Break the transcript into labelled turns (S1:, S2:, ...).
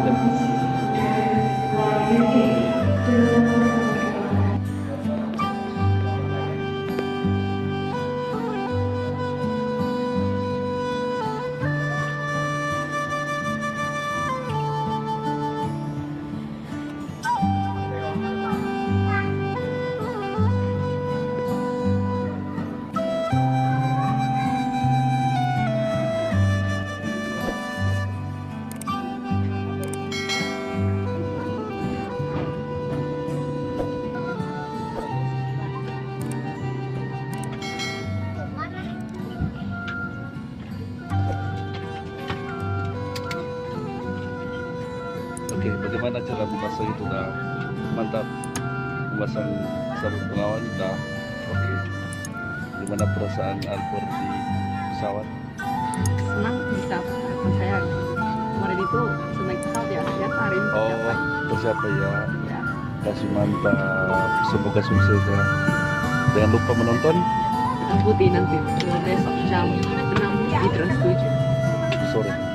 S1: itu. Oke, bagaimana cara memasang itu dah? Mantap. Memasang sabuk pengawan dah. Oke. Gimana perasaan Albert di pesawat?
S2: Senang bisa saya kemarin itu senang pesawat ya lihat hari ini
S1: Oh, persiapan ya.
S2: ya.
S1: Kasih mantap. Semoga sukses ya. Jangan lupa menonton.
S2: Hitam putih nanti besok jam 6 di Trans 7.
S1: Sore.